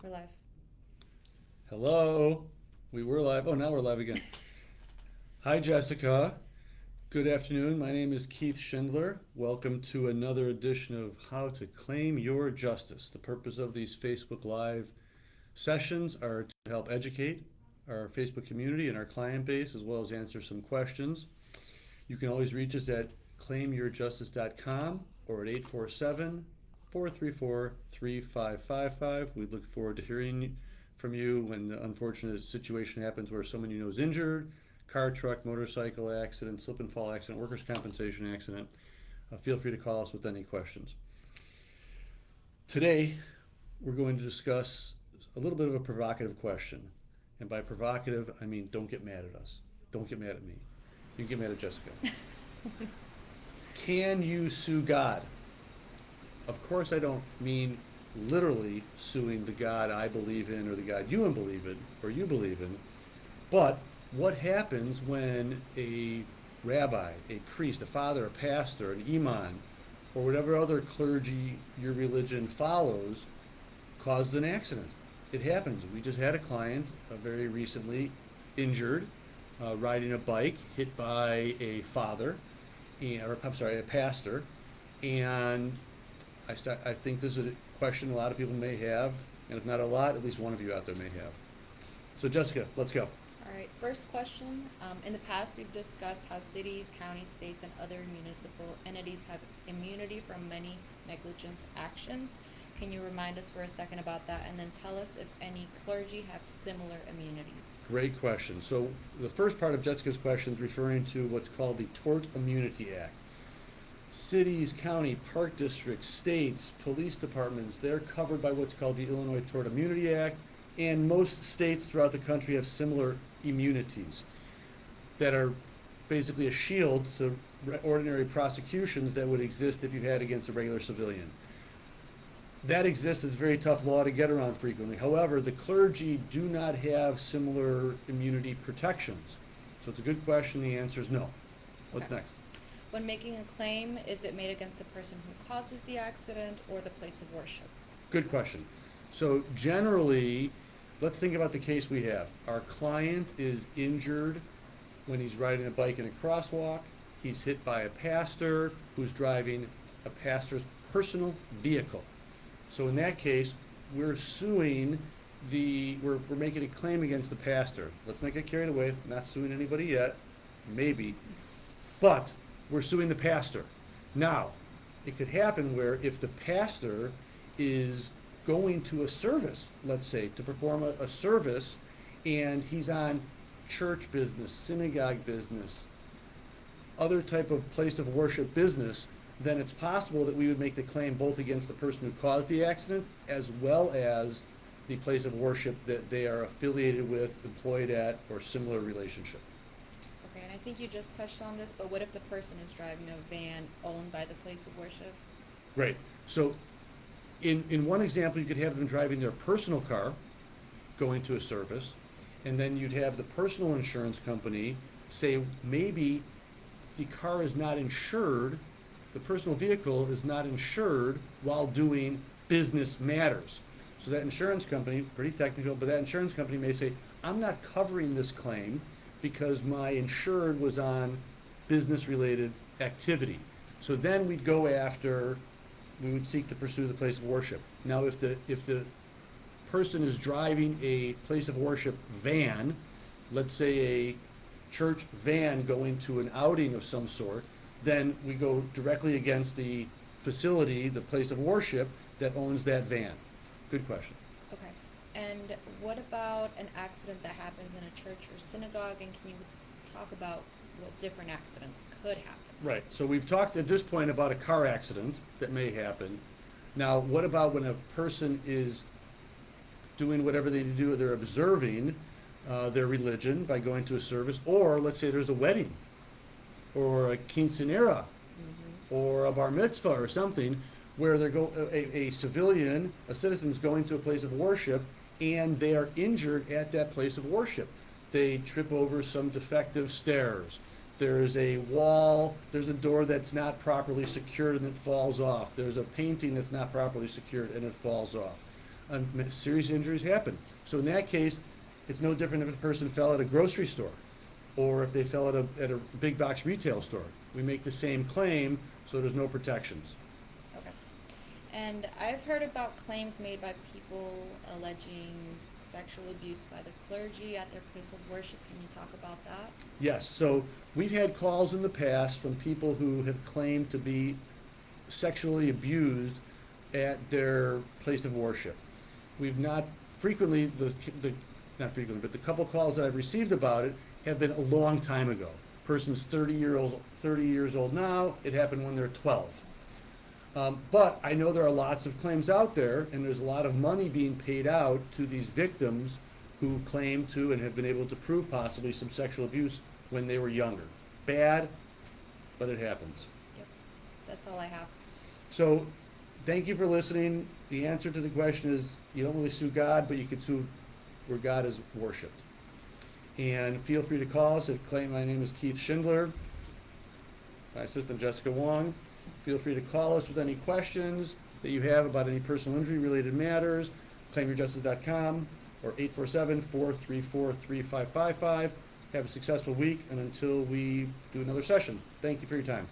We're live. Hello. We were live. Oh, now we're live again. Hi, Jessica. Good afternoon. My name is Keith Shindler. Welcome to another edition of How to Claim Your Justice. The purpose of these Facebook Live sessions are to help educate our Facebook community and our client base, as well as answer some questions. You can always reach us at claimyourjustice.com or at 847-434-3555. We look forward to hearing from you when the unfortunate situation happens where someone you know is injured, car, truck, motorcycle accident, slip and fall accident, workers' compensation accident. Feel free to call us with any questions. Today, we're going to discuss a little bit of a provocative question. And by provocative, I mean don't get mad at us. Don't get mad at me. You can get mad at Jessica. Can you sue God? Of course, I don't mean literally suing the God I believe in or the God you believe in or you believe in, but what happens when a rabbi, a priest, a father, a pastor, an imam, or whatever other clergy your religion follows causes an accident? It happens. We just had a client very recently injured riding a bike, hit by a father, or I'm sorry, a pastor, and I think this is a question a lot of people may have, and if not a lot, at least one of you out there may have. So Jessica, let's go. All right, first question. In the past, we've discussed how cities, counties, states, and other municipal entities have immunity from many negligence actions. Can you remind us for a second about that, and then tell us if any clergy have similar immunities? Great question. So the first part of Jessica's question is referring to what's called the Tort Immunity Act. Cities, county, park districts, states, police departments, they're covered by what's called the Illinois Tort Immunity Act, and most states throughout the country have similar immunities that are basically a shield to ordinary prosecutions that would exist if you had against a regular civilian. That exists. It's a very tough law to get around frequently. However, the clergy do not have similar immunity protections. So it's a good question. The answer is no. What's Okay. next? When making a claim, is it made against the person who causes the accident or the place of worship? Good question. So generally, let's think about the case we have. Our client is injured when he's riding a bike in a crosswalk. He's hit by a pastor who's driving a pastor's personal vehicle. So in that case, we're suing we're making a claim against the pastor. Let's not get carried away. I'm not suing anybody yet, maybe, but we're suing the pastor. Now, it could happen where if the pastor is going to a service, let's say, to perform a service, and he's on church business, synagogue business, other type of place of worship business, then it's possible that we would make the claim both against the person who caused the accident as well as the place of worship that they are affiliated with, employed at, or similar relationship. Okay, and I think you just touched on this, but what if the person is driving a van owned by the place of worship? Great. So in one example, you could have them driving their personal car, going to a service, and then you'd have the personal insurance company say maybe the car is not insured, the personal vehicle is not insured while doing business matters. So that insurance company, pretty technical, but that insurance company may say, I'm not covering this claim because my insured was on business-related activity. So then we'd go after, we would seek to pursue the place of worship. Now, if the person is driving a place of worship van, let's say a church van going to an outing of some sort, then we go directly against the facility, the place of worship that owns that van. Good question. Okay. And what about an accident that happens in a church or synagogue? And can you talk about what different accidents could happen? Right. So we've talked at this point about a car accident that may happen. Now, what about when a person is doing whatever they do, they're observing their religion by going to a service, or let's say there's a wedding, or a quinceanera, or a bar mitzvah or something, where a civilian, a citizen's going to a place of worship, and they are injured at that place of worship. They trip over some defective stairs. There's a wall, there's a door that's not properly secured and it falls off. There's a painting that's not properly secured and it falls off. serious injuries happen. So in that case, it's no different if a person fell at a grocery store or if they fell at a big box retail store. We make the same claim, so there's no protections. Okay. And I've heard about claims made by people alleging sexual abuse by the clergy at their place of worship. Can you talk about that? Yes, so we've had calls in the past from people who have claimed to be sexually abused at their place of worship. We've not frequently, not frequently, but the couple calls that I've received about it have been a long time ago. Person's 30 years old now, it happened when they're 12. But I know there are lots of claims out there, and there's a lot of money being paid out to these victims who claim to and have been able to prove possibly some sexual abuse when they were younger. Bad, but it happens. Yep. That's all I have. So, thank you for listening. The answer to the question is you don't really sue God, but you can sue where God is worshipped. And feel free to call us at claim. My name is Keith Shindler. My assistant Jessica Wong. Feel free to call us with any questions that you have about any personal injury related matters. ClaimYourJustice.com or 847-434-3555. Have a successful week, and until we do another session, thank you for your time.